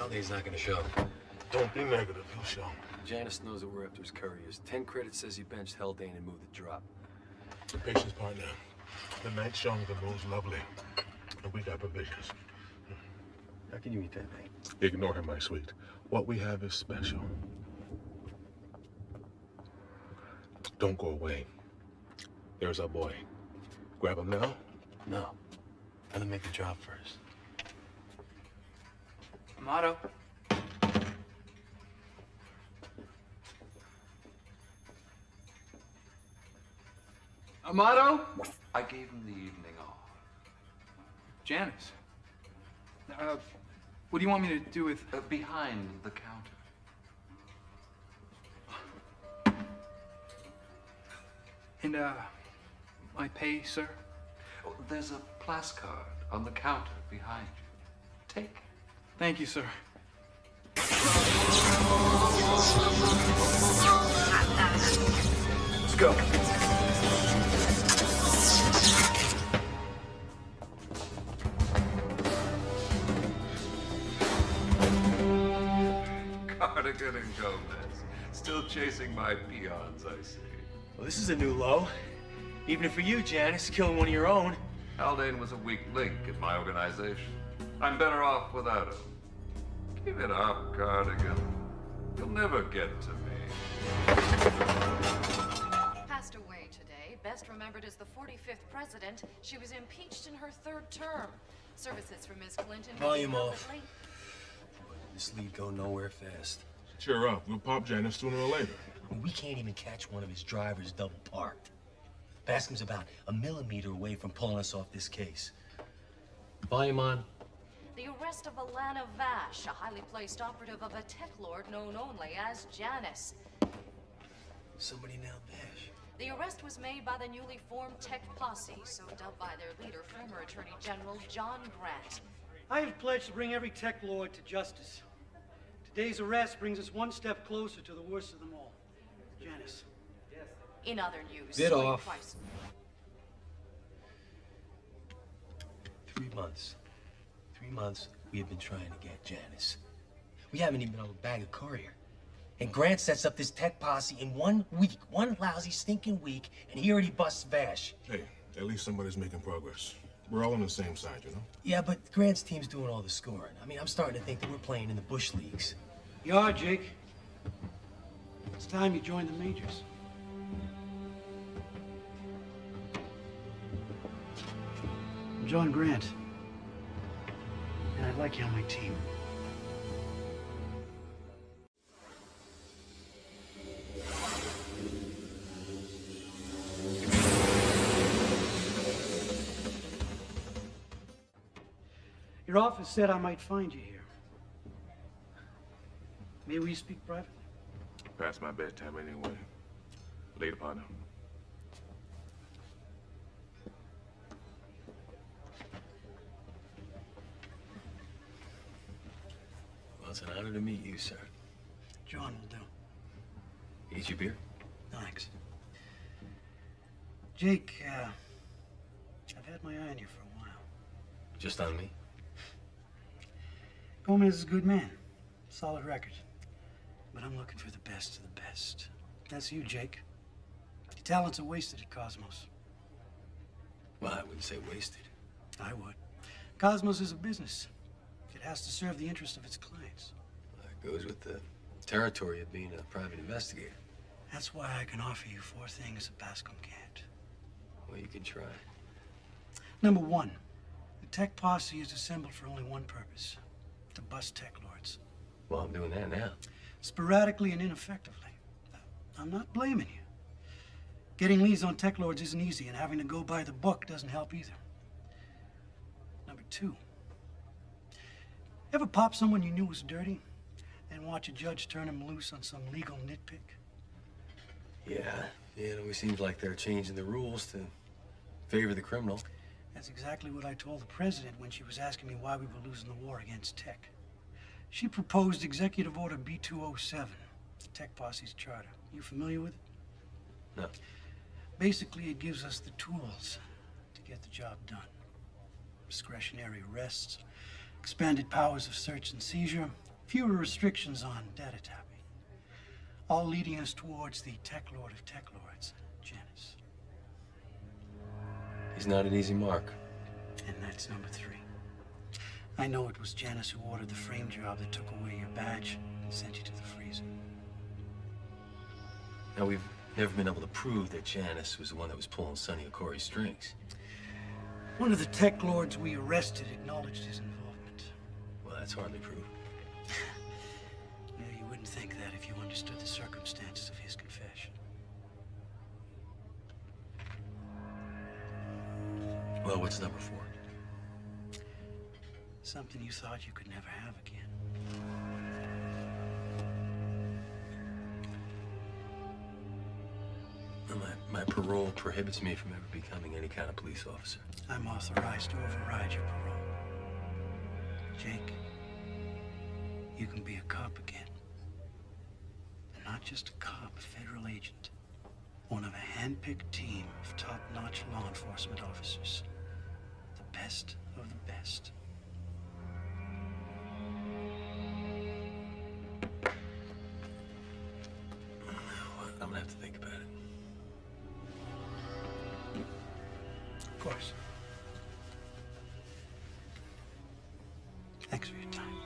Haldane's not gonna show. Don't be negative, he'll show. Janice knows that we're after his couriers. 10 credits says he benched Haldane and moved the drop. Patience, partner. The night's young, the moon's lovely. And we got provisions. How can you eat that, mate? Ignore him, my sweet. What we have is special. Don't go away. There's our boy. Grab him now? No. Let him make the drop first. Amato. Amato? I gave him the evening off. Janice. What do you want me to do with... Behind the counter. And, my pay, sir? Oh, there's a placard on the counter behind you. Take it. Thank you, sir. Let's go. Cardigan and Gomez. Still chasing my peons, I see. Well, this is a new low. Even for you, Janice, killing one of your own. Haldane was a weak link in my organization. I'm better off without him. Give it up, Cardigan. You'll never get to me. Passed away today, best remembered as the 45th president. She was impeached in her third term. Services for Ms. Clinton. Volume off. This lead go nowhere fast. Cheer up. We'll pop Janice sooner or later. I mean, we can't even catch one of his drivers double parked. Bascom's about a millimeter away from pulling us off this case. Volume on. The arrest of Alana Vash, a highly placed operative of a tech lord known only as Janice. Somebody nailed Vash. The arrest was made by the newly formed tech posse, so dubbed by their leader, former Attorney General John Grant. I have pledged to bring every tech lord to justice. Today's arrest brings us one step closer to the worst of them all. Janice. In other news, Bit Lloyd off. Price. 3 months. 3 months we have been trying to get Janice. We haven't even been able to bag a courier. And Grant sets up this tech posse in 1 week, one lousy, stinking week, and he already busts Vash. Hey, at least somebody's making progress. We're all on the same side, you know? Yeah, but Grant's team's doing all the scoring. I mean, I'm starting to think that we're playing in the Bush leagues. You are, Jake. It's time you joined the majors. I'm John Grant. And I'd like you on my team. Your office said I might find you here. May we speak privately? Past my bedtime anyway. Later, partner. Well, it's an honor to meet you, sir. John will do. Eat your beer? Thanks. Jake, I've had my eye on you for a while. Just on me? Gomez is a good man. Solid record. But I'm looking for the best of the best. That's you, Jake. Your talents are wasted at Cosmos. Well, I wouldn't say wasted. I would. Cosmos is a business. It has to serve the interest of its clients. That goes with the territory of being a private investigator. That's why I can offer you 4 things that Bascom can't. Well, you can try. Number 1, the tech posse is assembled for only one purpose. To bust tech lords. Well, I'm doing that now. Sporadically and ineffectively. I'm not blaming you. Getting leads on tech lords isn't easy, and having to go by the book doesn't help either. Number 2. Ever pop someone you knew was dirty, and watch a judge turn him loose on some legal nitpick? Yeah, it always seems like they're changing the rules to favor the criminal. That's exactly what I told the president when she was asking me why we were losing the war against tech. She proposed Executive Order B207, the tech posse's charter. You familiar with it? No. Basically, it gives us the tools to get the job done. Discretionary arrests, expanded powers of search and seizure, fewer restrictions on data tapping, all leading us towards the tech lord of tech lords, Janice. He's not an easy mark. And that's number 3. I know it was Janice who ordered the frame job that took away your badge and sent you to the freezer. Now, we've never been able to prove that Janice was the one that was pulling Sonny and Corey's strings. One of the tech lords we arrested acknowledged his involvement. Well, that's hardly proof. Yeah, you wouldn't think that if you understood the circumstances of his confession. Well, what's number 4? Something you thought you could never have again. Well, my parole prohibits me from ever becoming any kind of police officer. I'm authorized to override your parole. Jake, you can be a cop again. And not just a cop, a federal agent. One of a hand-picked team of top-notch law enforcement officers. The best of the best. I'm gonna have to think about it. Of course. Thanks for your time.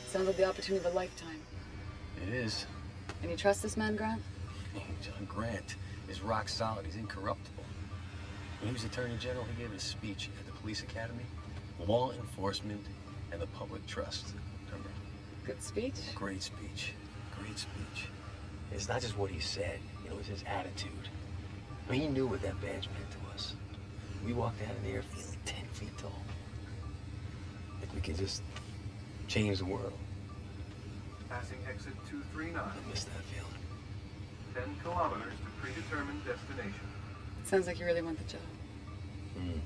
Sounds like the opportunity of a lifetime. It is. And you trust this man, Grant? John Grant is rock solid. He's incorruptible. When he was Attorney General, he gave a speech at the police academy. Law enforcement and the public trust. Remember? Good speech. Great speech. Great speech. It's not just what he said, you know, it's his attitude. I mean, he knew what that badge meant to us. We walked out of there feeling 10 feet tall. Like we could just change the world. Passing exit 239. I miss that feeling. 10 kilometers to predetermined destination. Sounds like you really want the job. Mm.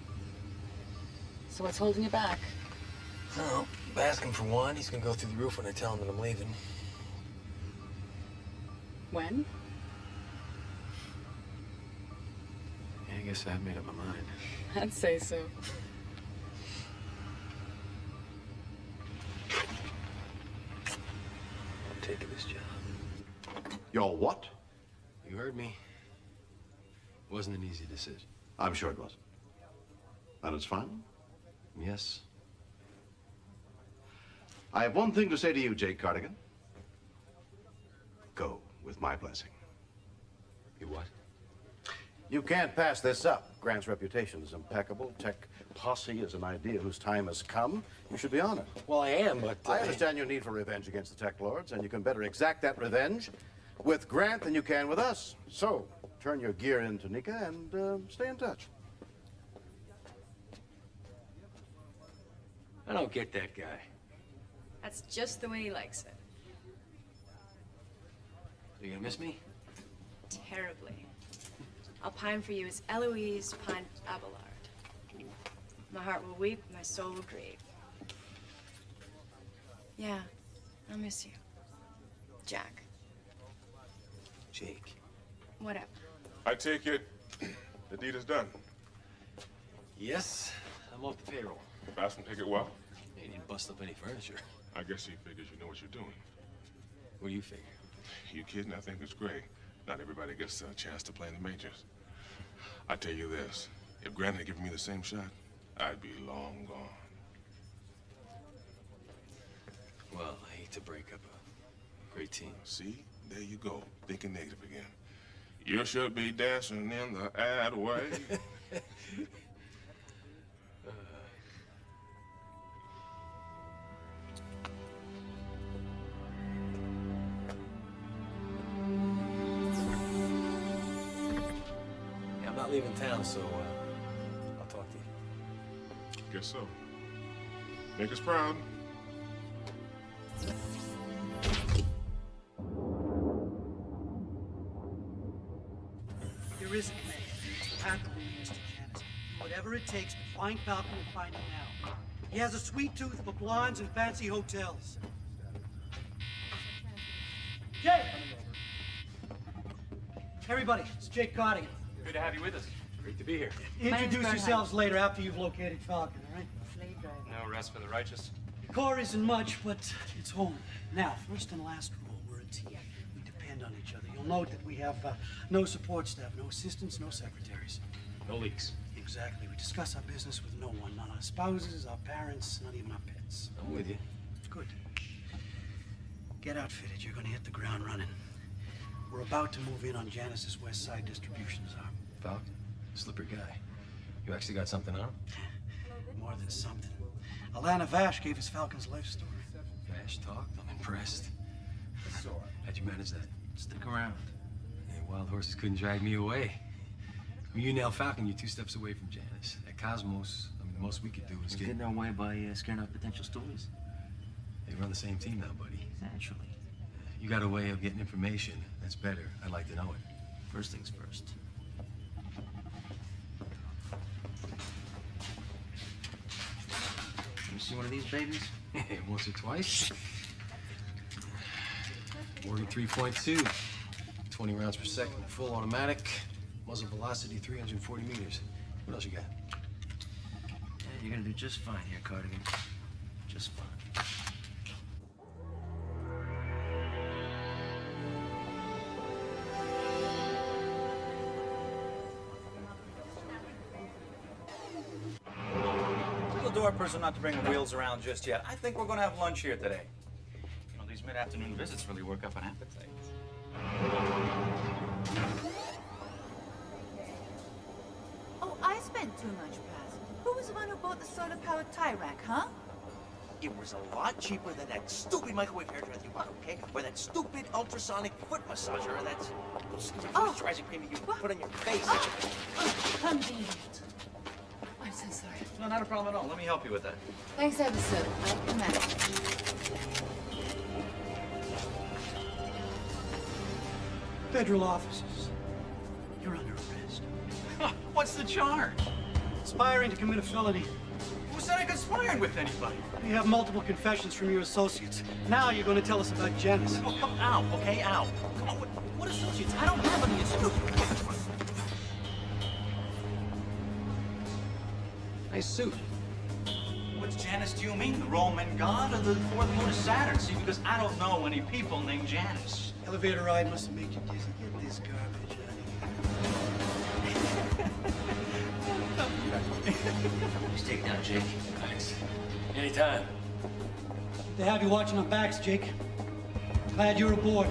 So what's holding you back? Well, asking for one, he's gonna go through the roof when I tell him that I'm leaving. When? Yeah, I guess I've made up my mind. I'd say so. I'm taking this job. Your what? You heard me. It wasn't an easy decision. I'm sure it was. And it's fine. Yes. I have one thing to say to you, Jake Cardigan. Go with my blessing. You what? You can't pass this up. Grant's reputation is impeccable. Tech Posse is an idea whose time has come. You should be on it. Well, I am, but... I understand your need for revenge against the Tech Lords, and you can better exact that revenge with Grant than you can with us. So, turn your gear in, Tanika, and stay in touch. I don't get that guy. That's just the way he likes it. You gonna miss me? Terribly. I'll pine for you as Eloise pined Abelard. My heart will weep, my soul will grieve. Yeah, I'll miss you. Jack. Jake. Whatever. I take it the deed is done. Yes, I'm off the payroll. Fast and take it well. You didn't bust up any furniture. I guess he figures you know what you're doing. What do you figure? You kidding? I think it's great. Not everybody gets a chance to play in the majors. I tell you this, if Grant had given me the same shot, I'd be long gone. Well, I hate to break up a great team. See? There you go, thinking negative again. You should be dancing in the ad way. Yeah, I'm not leaving town, so I'll talk to you. Guess so. Make us proud. There is a plan. It's patently Mr. Janice. Do whatever it takes to find Falcon and find him now. He has a sweet tooth for blondes and fancy hotels. Jake! Everybody, it's Jake Cardigan. Good to have you with us. Great to be here. Introduce yourselves later after you've located Falcon, all right? No rest for the righteous. The Corps isn't much, but it's home. Now, first and last rule, we're a team. We depend on each other. You'll note that we have no support staff, no assistants, no secretaries. No leaks. Exactly. We discuss our business with no one. Not our spouses, our parents, not even our pets. I'm with you. Good. Get outfitted. You're gonna hit the ground running. We're about to move in on Janice's West Side distribution zone. Falk, slippery guy. You actually got something on him? More than something. Alana Vash gave us Falcon's life story. Vash talked. I'm impressed. How'd you manage that? Stick around. Hey, wild horses couldn't drag me away. I mean, you nail Falcon, you're 2 steps away from Janice. At Cosmos, I mean, the most we could do is Getting our way by scaring off potential stories. Hey, we're on the same team now, buddy. Naturally. You got a way of getting information. That's better. I'd like to know it. First things first. You see one of these babies? Hey, once or twice. Morgan 3.2. 20 rounds per second. Full automatic. Muzzle velocity 340 meters. What else you got? Yeah, you're gonna do just fine here, Cardigan. Just fine. Tell the door person not to bring the wheels around just yet. I think we're gonna have lunch here today. You know, these mid-afternoon visits really work up an appetite. Oh, I spent too much, Paz. Who was the one who bought the solar-powered tie rack, huh? It was a lot cheaper than that stupid microwave hairdresser you bought, okay? Or that stupid ultrasonic foot massager, or that stupid moisturizing cream you put on your face. Convenient. I'm so sorry. No, not a problem at all. Let me help you with that. Thanks ever so. I can manage. Federal officers. You're under arrest. What's the charge? Conspiring to commit a felony. Who said I conspired with anybody? You have multiple confessions from your associates. Now you're going to tell us about Janice. Oh, come out, okay? Out. Come on, what associates? I don't have any associates. Nice suit. Which Janice do you mean? The Roman god or the fourth moon of Saturn? See, because I don't know any people named Janice. Elevator ride must have made you dizzy. Get this garbage out of here. Just take it down, Jake. Thanks. Anytime. They have you watching our backs, Jake. Glad you're aboard.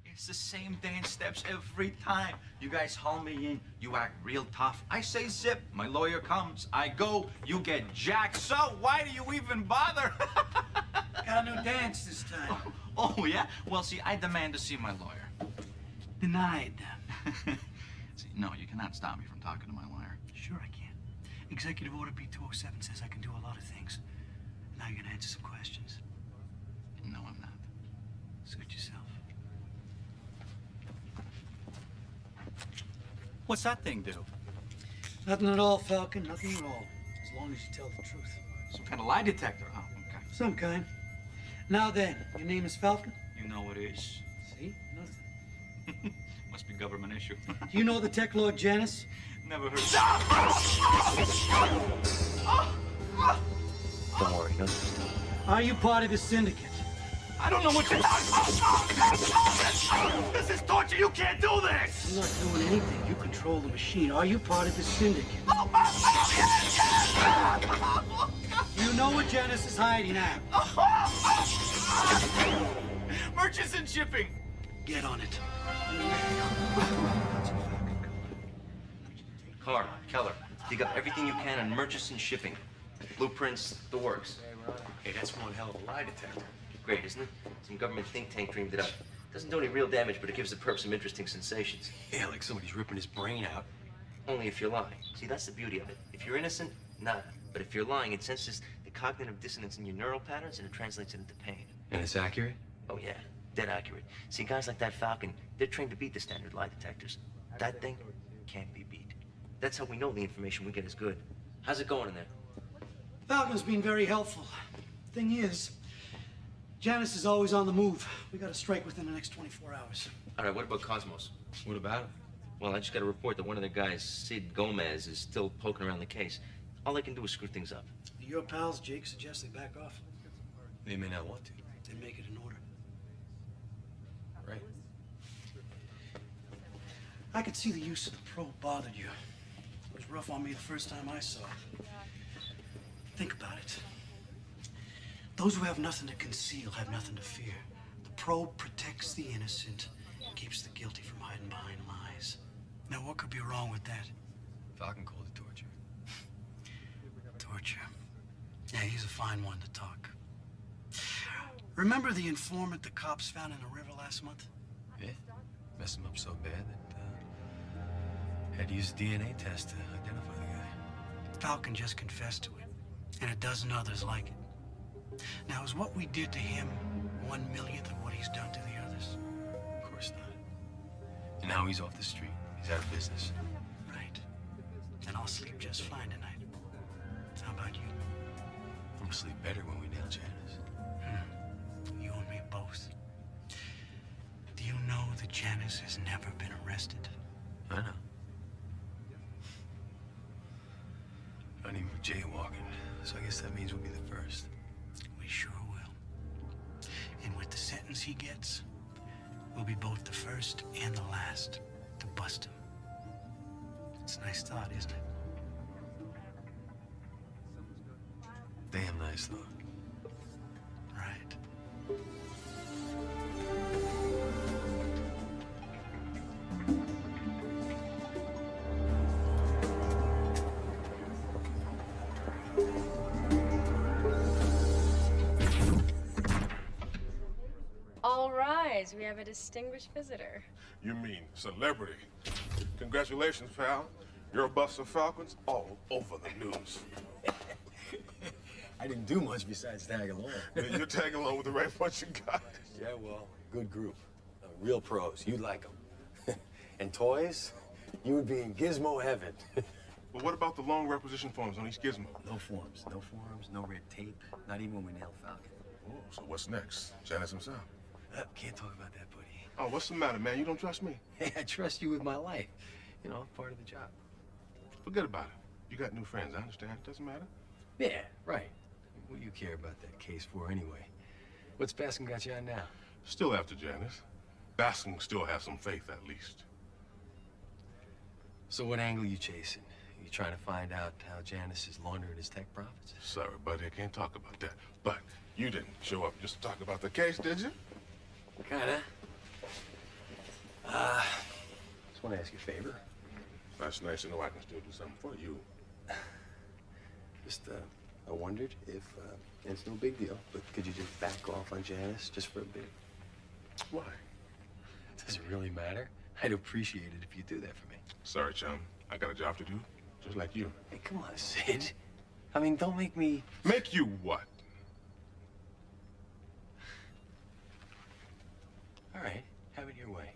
It's the same dance steps every time. You guys haul me in, you act real tough. I say zip, my lawyer comes. I go, you get jacked. So why do you even bother? Got a new dance this time. Oh, yeah? Well, see, I demand to see my lawyer. Denied. See, no, you cannot stop me from talking to my lawyer. Sure I can. Executive Order B207 says I can do a lot of things. Now you're gonna answer some questions. No, I'm not. Suit yourself. What's that thing do? Nothing at all, Falcon. Nothing at all. As long as you tell the truth. Some kind of lie detector. Oh, okay. Some kind. Now then, your name is Falcon? You know it is. See? Nothing. Must be government issue. Do you know the tech lord Janice? Never heard. Don't worry, no stop. Are you part of the syndicate? I don't know what you're... This is torture. You can't do this. I'm not doing anything. You control the machine. Are you part of the syndicate? You know what Janice is hiding at. Merchants and shipping. Get on it. Carr, Keller, dig up everything you can on Murchison shipping. Blueprints, the works. Hey, that's one hell of a lie detector. Great, isn't it? Some government think tank dreamed it up. Doesn't do any real damage, but it gives the perp some interesting sensations. Yeah, like somebody's ripping his brain out. Only if you're lying. See, that's the beauty of it. If you're innocent, nada. But if you're lying, it senses the cognitive dissonance in your neural patterns and it translates it into pain. And it's accurate? Oh, yeah. Dead accurate. See, guys like that Falcon, they're trained to beat the standard lie detectors. That thing can't be beat. That's how we know the information we get is good. How's it going in there? Falcon's been very helpful. Thing is, Janice is always on the move. We got to strike within the next 24 hours. All right, what about Cosmos? What about him? Well, I just got a report that one of the guys, Sid Gomez, is still poking around the case. All they can do is screw things up. Your pals, Jake, suggest they back off. They may not want to. They make it in order. Right. I could see the use of the probe bothered you. It was rough on me the first time I saw it. Think about it. Those who have nothing to conceal have nothing to fear. The probe protects the innocent, keeps the guilty from hiding behind lies. Now, what could be wrong with that? Falcon called it torture. Torture. Yeah, he's a fine one to talk. Remember the informant the cops found in the river last month? Yeah. Messed him up so bad that had to use a DNA test to identify the guy. Falcon just confessed to it, and a dozen others like it. Now, is what we did to him 1/1,000,000th of what he's done to the others? Of course not. And now he's off the street. He's out of business. Right. And I'll sleep just fine tonight. How about you? I'm gonna sleep better when we nail Janice. You and me both. Do you know that Janice has never been arrested? I know. Not even for jaywalking. So I guess that means we'll be the first. We sure will. And with the sentence he gets, we'll be both the first and the last to bust him. It's a nice thought, isn't it? Damn nice thought. Right. All rise. We have a distinguished visitor. You mean celebrity. Congratulations, pal. You're a Buster Falcons all over the news. I didn't do much besides tag along. Yeah, you're tagging along with the right bunch you got. Yeah, well, good group. Real pros. You'd like them. And toys? You would be in gizmo heaven. But what about the long requisition forms on each gizmo? No forms. No forms, no red tape. Not even when we nail Falcon. Oh, so what's next? Janice himself. Can't talk about that, buddy. Oh, what's the matter, man? You don't trust me? Hey, I trust you with my life. You know, part of the job. Forget about it. You got new friends, I understand. It doesn't matter. Yeah, right. What do you care about that case for anyway? What's Baskin got you on now? Still after Janice. Baskin still has some faith, at least. So what angle you chasing? You trying to find out how Janice is laundering his tech profits? Sorry, buddy, I can't talk about that. But you didn't show up just to talk about the case, did you? Kinda. Just want to ask you a favor. That's nice to know I can still do something for you. Just, I wondered if, it's no big deal, but could you just back off on Janice just for a bit? Why? Does it really matter? I'd appreciate it if you do that for me. Sorry, chum. I got a job to do, just like you. Hey, come on, Sid. I mean, don't make me... Make you what? All right, have it your way.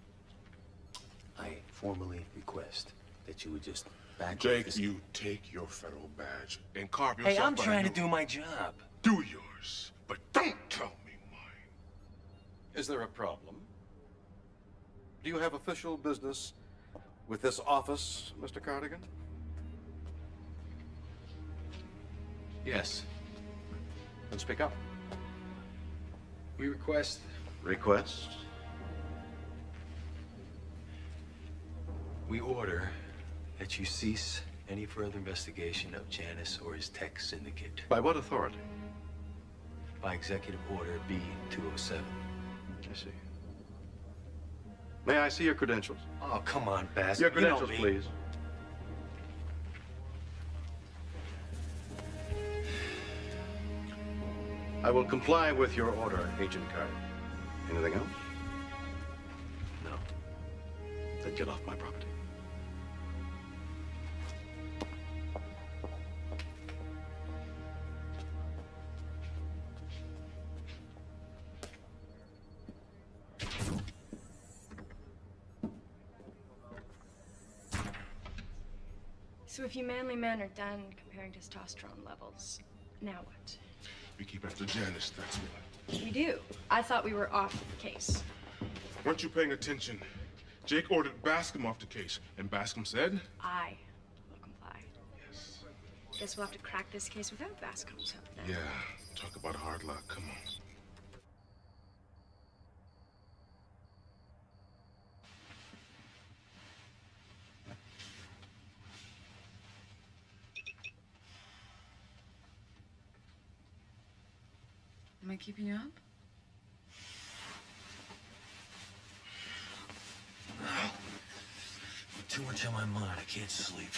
I formally request that you would just back Jake, off this... you take your federal badge and carve yourself Hey, I'm out trying to new- do my job. Do yours, but don't tell me mine. Is there a problem? Do you have official business with this office, Mr. Cardigan? Yes. Then speak up. We request... Request? We order that you cease any further investigation of Janice or his tech syndicate. By what authority? By Executive Order B-207. I see. May I see your credentials? Oh, come on, Bass. Your You know credentials, me. please. I will comply with your order, Agent Carter. Anything else? No. Then get off my property. So if you manly men are done comparing testosterone levels, now what? We keep after Janice, that's what. We do. I thought we were off the case. Weren't you paying attention? Jake ordered Bascom off the case, and Bascom said? I will comply. Yes. Guess we'll have to crack this case without Bascom's help then. Yeah, talk about hard luck. Come on. Am I keeping you up? Too much on my mind. I can't sleep.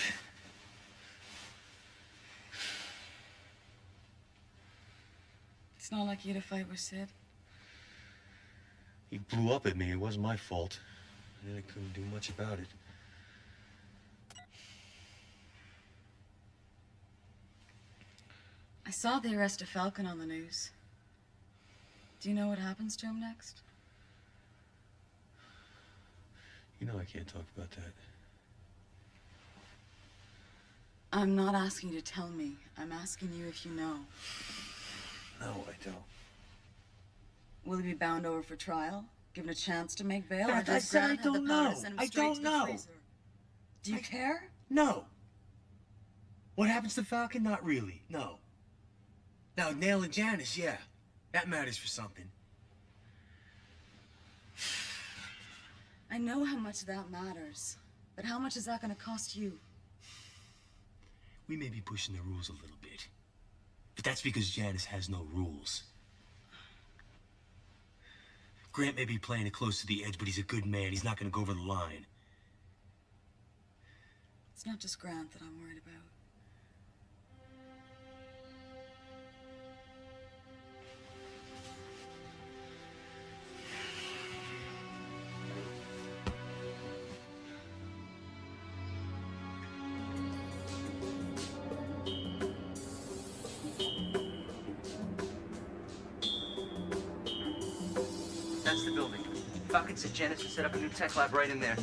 It's not like you had a fight with Sid. He blew up at me. It wasn't my fault. And I couldn't do much about it. I saw the arrest of Falcon on the news. Do you know what happens to him next? You know I can't talk about that. I'm not asking you to tell me. I'm asking you if you know. No, I don't. Will he be bound over for trial? Given a chance to make bail? Beth, or I does said I Grant have the don't power to know. send him I straight don't to the know. freezer? Do you care? No. What happens to Falcon? Not really. No. Now, nailing Janice, yeah. That matters for something. I know how much that matters. But how much is that going to cost you? We may be pushing the rules a little bit. But that's because Janice has no rules. Grant may be playing it close to the edge, but he's a good man. He's not going to go over the line. It's not just Grant that I'm worried about. That's the building. Falcon said Janice would set up a new tech lab right in there.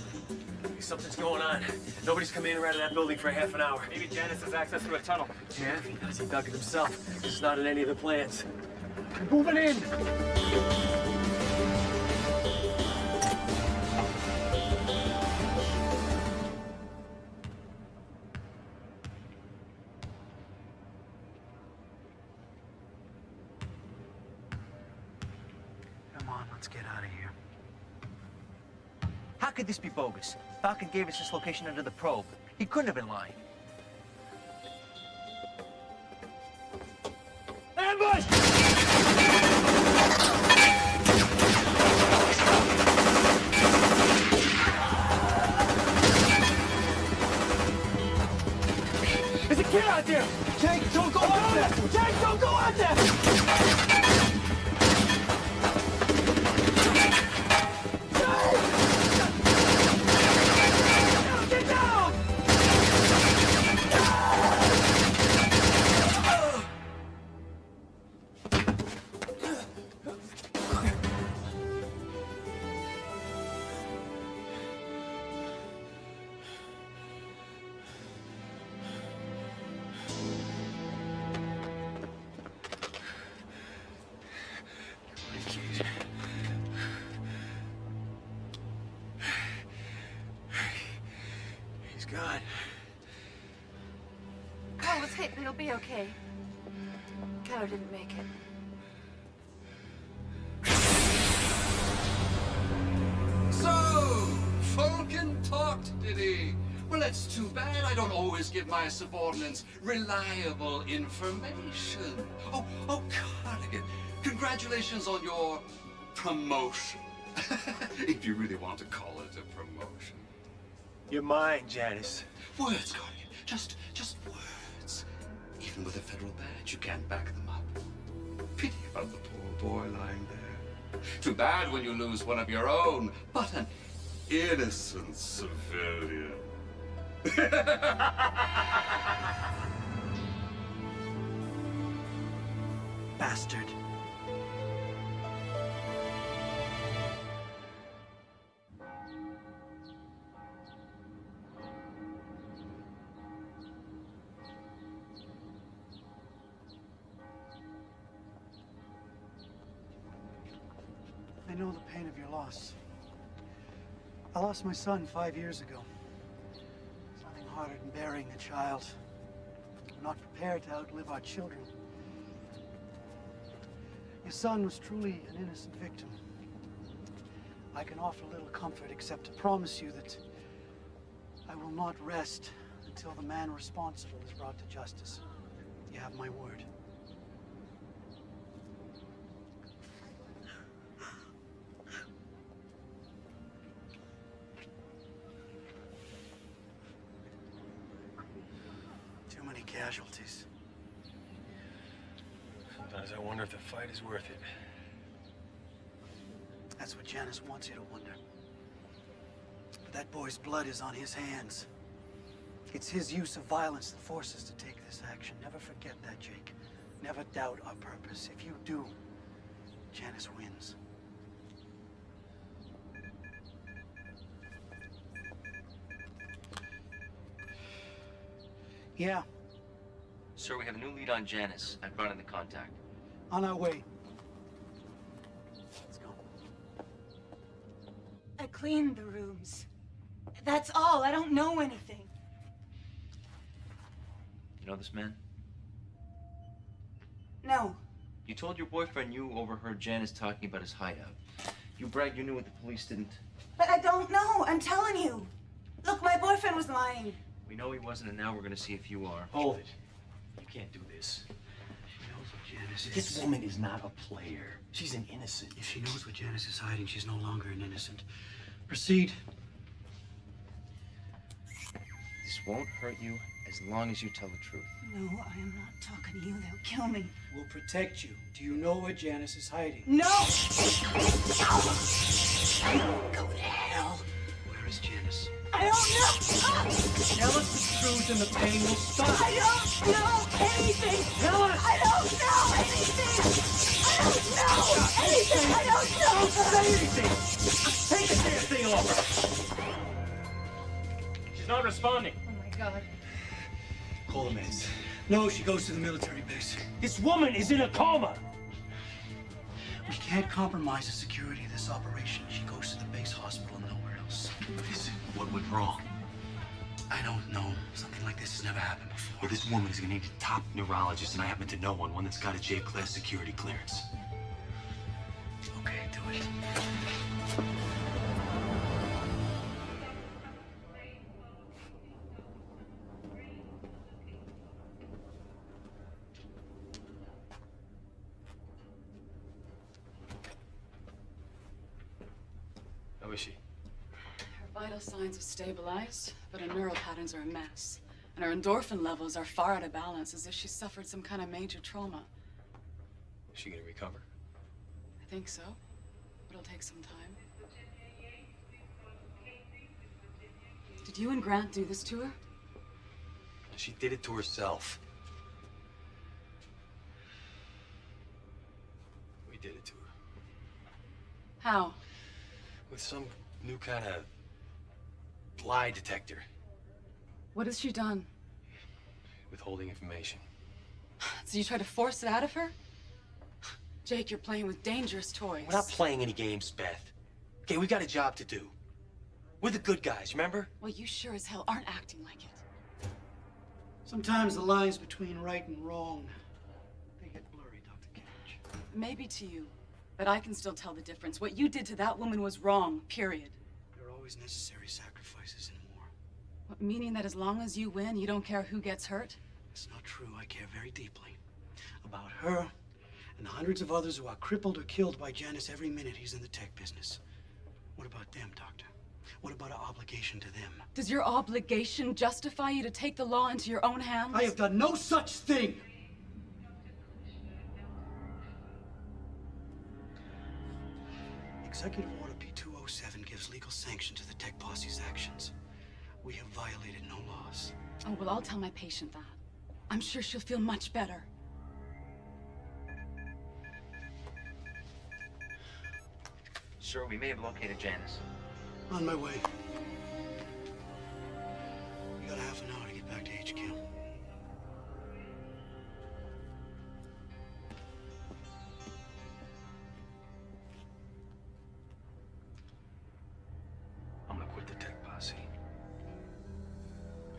Something's going on. Nobody's come in or out of that building for half an hour. Maybe Janice has access through a tunnel. Yeah, if he does, he dug it himself. This is not in any of the plans. Moving in! Come on, let's get out of here. How could this be bogus? Falcon gave us this location under the probe. He couldn't have been lying. Ambush! There's a kid out there! Jake, don't go out there! Jake, don't go out there! Get down! He's gone. Carl was hit, but he'll be okay. Keller didn't make it. So, Falcon talked, did he? Well, that's too bad. I don't always give my subordinates reliable information. Oh, Cardigan, congratulations on your promotion. If you really want to call it a promotion. You're mine, Janice. Words, Cardigan. Just words. Even with a federal badge, you can't back them up. Pity about the poor boy lying there. Too bad when you lose one of your own, but an innocent civilian. Bastard. I know the pain of your loss. I lost my son 5 years ago. There's nothing harder than burying a child. We're not prepared to outlive our children. Your son was truly an innocent victim. I can offer little comfort except to promise you that I will not rest until the man responsible is brought to justice. You have my word. Too many casualties. Sometimes I wonder if the fight is worth it. That's what Janice wants you to wonder. But that boy's blood is on his hands. It's his use of violence that forced us to take this action. Never forget that, Jake. Never doubt our purpose. If you do, Janice wins. Yeah, Sir, we have a new lead on Janice. I've brought in the contact. on our way. I cleaned the rooms. That's all. I don't know anything. You know this man? No. You told your boyfriend you overheard Janice talking about his hideout. You bragged you knew what the police didn't. But I don't know. I'm telling you. Look, my boyfriend was lying. We know he wasn't, and now we're gonna see if you are. Hold it. You can't do this. She knows what Janice is. This woman is not a player. She's an innocent. If she knows what Janice is hiding, she's no longer an innocent. Proceed. This won't hurt you as long as you tell the truth. No, I am not talking to you. They'll kill me. We'll protect you. Do you know where Janice is hiding? No! Go to hell. Where is Janice? I don't know! Tell us the truth and the pain will stop. I don't know anything! Tell us! I don't know anything! I don't know anything! I don't know! Say anything! Take the damn thing off her! She's not responding. Oh my God. Call the meds. No, she goes to the military base. This woman is in a coma! We can't compromise the security of this operation. She goes to the base hospital and nowhere else. What went wrong? I don't know. Something like this has never happened before. Well, this woman is gonna need a top neurologist, and I happen to know one that's got a J-class security clearance. Okay, do it. How is she? Her vital signs have stabilized, but her neural patterns are a mess. And her endorphin levels are far out of balance, as if she suffered some kind of major trauma. Is she gonna recover? I think so. But it'll take some time. Did you and Grant do this to her? She did it to herself. We did it to her. How? With some new kind of lie detector. What has she done? Withholding information. So you tried to force it out of her? Jake, you're playing with dangerous toys. We're not playing any games, Beth. Okay, we got a job to do. We're the good guys, remember? Well, you sure as hell aren't acting like it. Sometimes the lines between right and wrong, they get blurry, Dr. Cage. Maybe to you, but I can still tell the difference. What you did to that woman was wrong, period. There are always necessary sacrifices in war. What, meaning that as long as you win, you don't care who gets hurt? It's not true. I care very deeply about her and the hundreds of others who are crippled or killed by Janice every minute he's in the tech business. What about them, Doctor? What about our obligation to them? Does your obligation justify you to take the law into your own hands? I have done no such thing! Executive Order P207 gives legal sanction to the tech posse's actions. We have violated no laws. Oh, well, I'll tell my patient that. I'm sure she'll feel much better. Sir, we may have located Janice. On my way. We got half an hour to get back to HQ.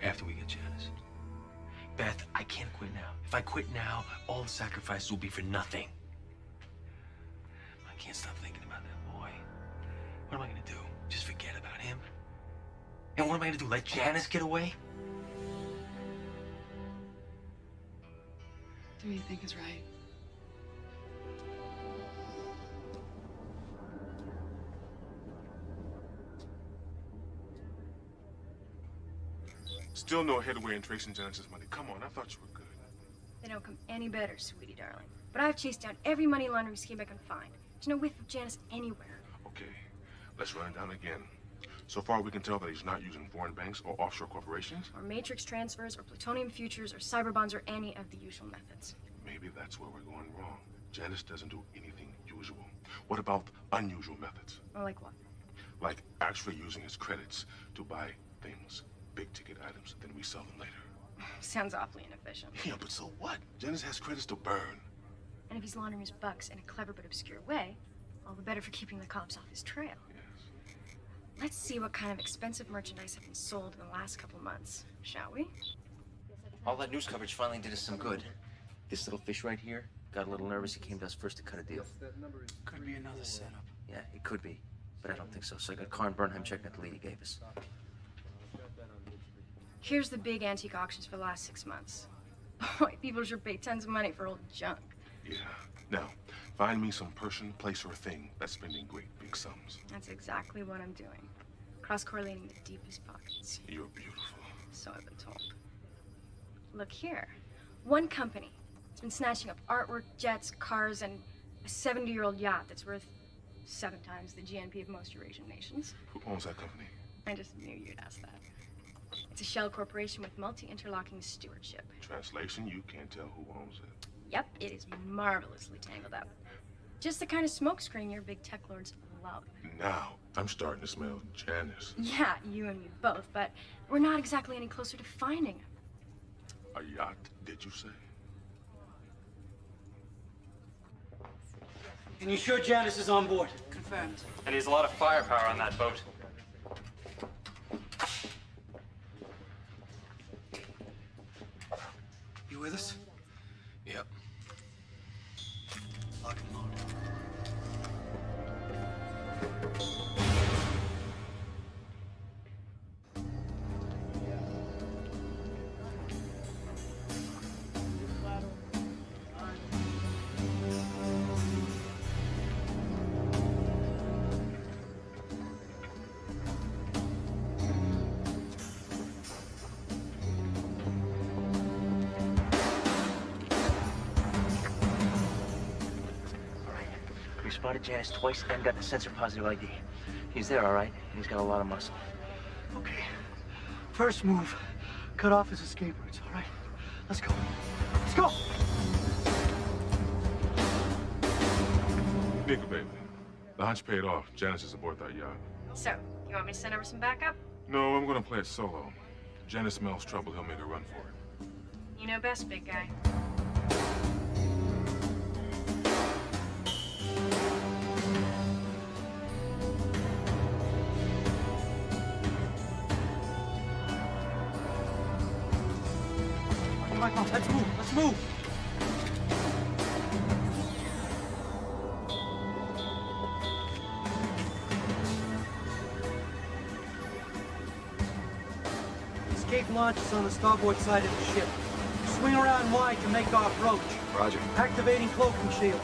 After we get Janice. Beth, I can't quit now. If I quit now, all the sacrifices will be for nothing. I can't stop thinking about that boy. What am I gonna do? Just forget about him? And what am I gonna do? Let Janice get away? Do you think is right? Still no headway in tracing Janice's money. Come on, I thought you were good. They don't come any better, sweetie darling. But I've chased down every money laundering scheme I can find. There's no whiff of Janice anywhere. Okay, let's run it down again. So far, we can tell that he's not using foreign banks or offshore corporations. Or matrix transfers, or plutonium futures, or cyber bonds, or any of the usual methods. Maybe that's where we're going wrong. Janice doesn't do anything usual. What about unusual methods? Or like what? Like actually using his credits to buy things, big-ticket items, then resell them later. Sounds awfully inefficient. Yeah, but so what? Janice has credits to burn. And if he's laundering his bucks in a clever but obscure way, all the better for keeping the cops off his trail. Let's see what kind of expensive merchandise have been sold in the last couple months, shall we? All that news coverage finally did us some good. This little fish right here got a little nervous. He came to us first to cut a deal. Could be another setup. Yeah, it could be, but I don't think so. So I got Carr and Burnham checking out the lead he gave us. Here's the big antique auctions for the last 6 months. Boy, people sure pay tons of money for old junk. Yeah. Now, find me some person, place, or thing that's spending great big sums. That's exactly what I'm doing. Cross-correlating the deepest pockets. You're beautiful. So I've been told. Look here. One company has been snatching up artwork, jets, cars, and a 70-year-old yacht that's worth 7 times the GNP of most Eurasian nations. Who owns that company? I just knew you'd ask that. It's a shell corporation with multi-interlocking stewardship. Translation, you can't tell who owns it. Yep, it is marvelously tangled up. Just the kind of smokescreen your big tech lords love. Now, I'm starting to smell Janice. Yeah, you and me both, but we're not exactly any closer to finding him. A yacht, did you say? And you sure Janice is on board? Confirmed. And he has a lot of firepower on that boat. You with us? Yep. Lock and load. We spotted Janice twice and got the sensor positive ID. He's there, all right, and he's got a lot of muscle. Okay. First move. Cut off his escape routes, all right? Let's go. Let's go! Nika, baby. The hunch paid off. Janice is aboard that yacht. So, you want me to send over some backup? No, I'm gonna play it solo. Janice smells trouble, he'll make a run for it. You know best, big guy. Come on, let's move, let's move! Escape launch is on the starboard side of the ship. Swing around wide to make our approach. Roger. Activating cloaking shield.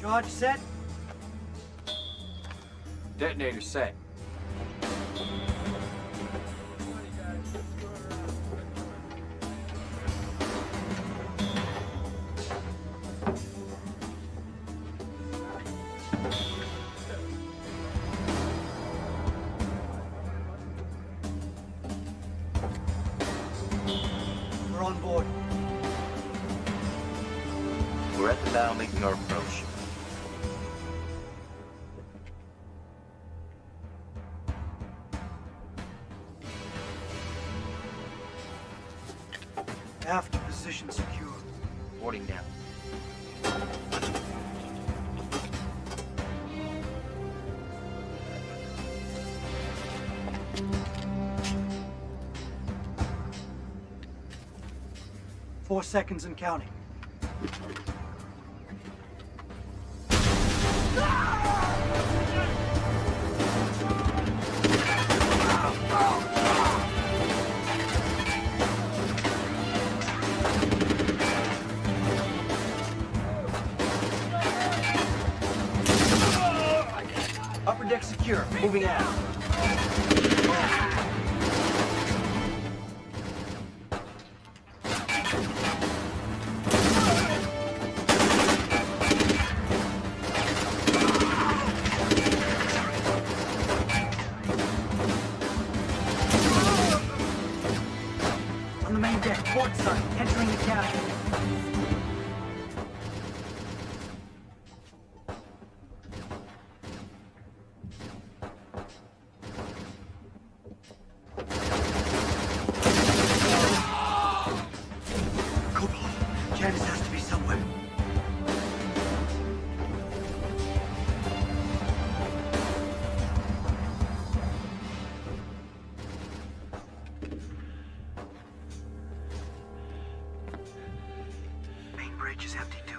Charge set. Detonator set. now making our approach. After position secure. Boarding down. Four seconds and counting. Upper deck secure. Moving out. On the main deck, port side, entering the cabin. Janice has to be somewhere. Main bridge is empty too.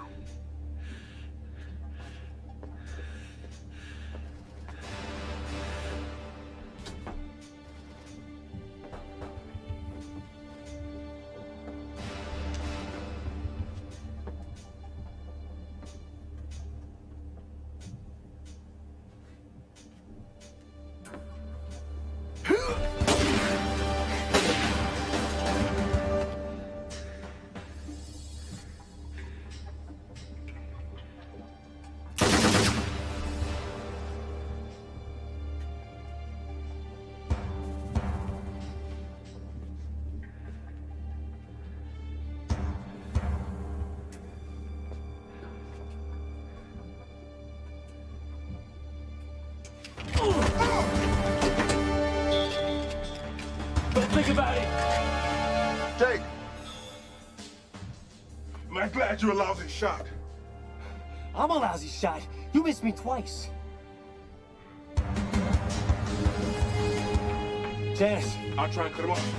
Don't think about it. Jake! Am I glad you're a lousy shot? I'm a lousy shot. You missed me twice. Janice. I'll try and cut him off.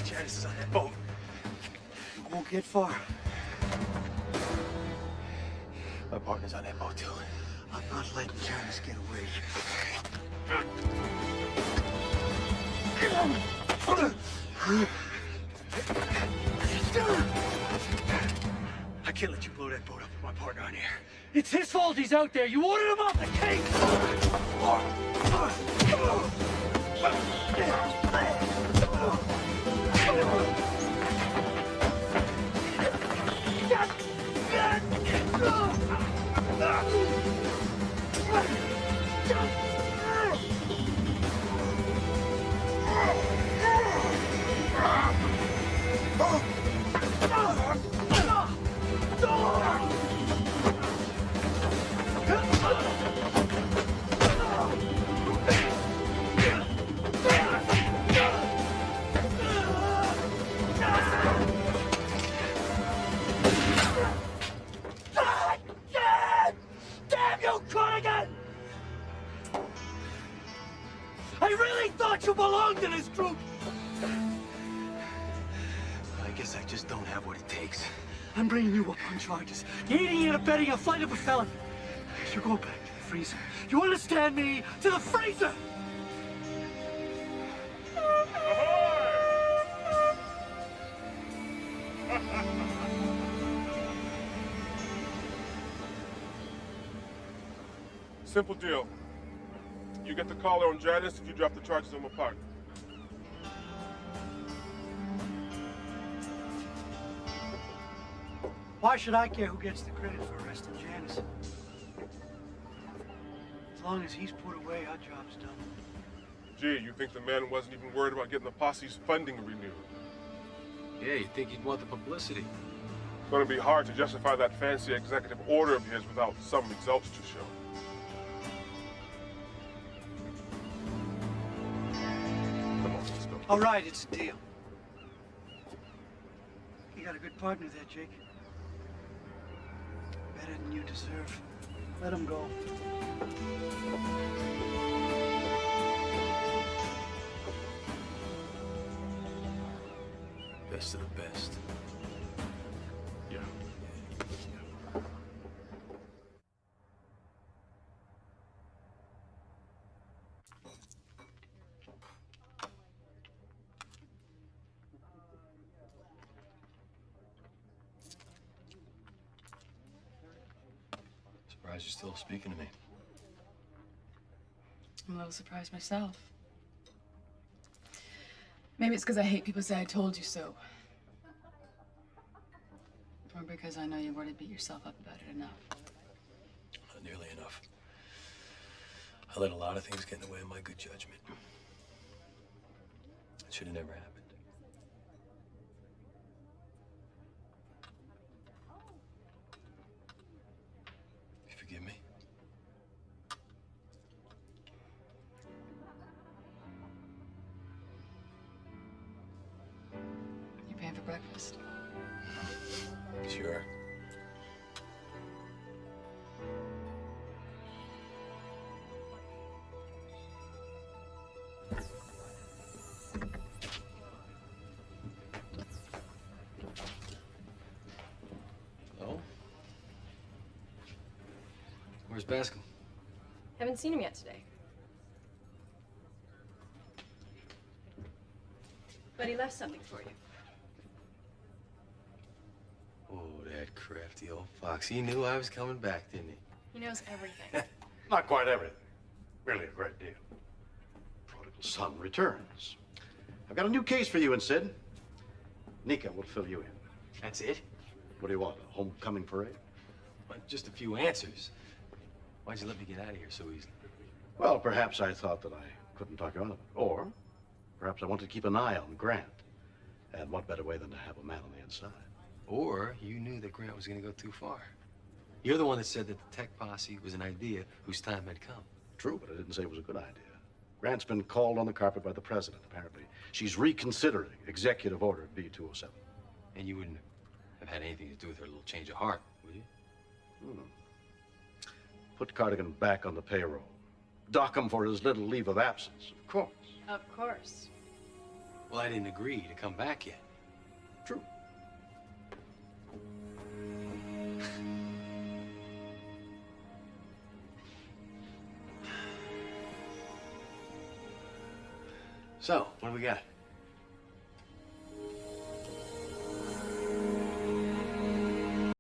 Janice is on that boat. Won't get far. My partner's on that boat too. I'm not letting Janice get away. I can't let you blow that boat up with my partner on here. It's his fault he's out there. You ordered him off the Cape. Damn you, Corrigan! I really thought you belonged in this group! I guess I just don't have what it takes. I'm bringing you up on charges. Aiding and abetting a flight of a felon. You go back to the freezer. You understand me? To the freezer! Ahoy! Simple deal. You get the collar on Janice if you drop the charges on my partner. Why should I care who gets the credit for arresting Janice? As long as he's put away, our job's done. Gee, you think the man wasn't even worried about getting the posse's funding renewed? Yeah, you think he'd want the publicity. It's going to be hard to justify that fancy executive order of his without some results to show. Come on, let's go. All right, it's a deal. You got a good partner there, Jake. Better than you deserve. Let him go. Best of the best. Yeah. Surprised you're still speaking to me. I'm a little surprised myself. Maybe it's because I hate people say I told you so. Or because I know you've already beat yourself up about it enough. Not nearly enough. I let a lot of things get in the way of my good judgment. It should have never happened. You forgive me? You paying for breakfast? Sure. Hello? Where's Bascom? Haven't seen him yet today. But he left something for you. Oh, that crafty old fox. He knew I was coming back, didn't he? He knows everything. Not quite everything. Really a great deal. Prodigal son returns. I've got a new case for you and Sid. Nika will fill you in. That's it? What do you want, a homecoming parade? Well, just a few answers. Why'd you let me get out of here so easily? Well, perhaps I thought that I couldn't talk you out of it. Or perhaps I wanted to keep an eye on Grant. And what better way than to have a man on the inside? Or you knew that Grant was going to go too far. You're the one that said that the Tech posse was an idea whose time had come. True, but I didn't say it was a good idea. Grant's been called on the carpet by the president, apparently. She's reconsidering Executive Order B-207. And you wouldn't have had anything to do with her little change of heart, would you? Put Cardigan back on the payroll. Dock him for his little leave of absence, of course. Of course. Well, I didn't agree to come back yet. True. So, what do we got?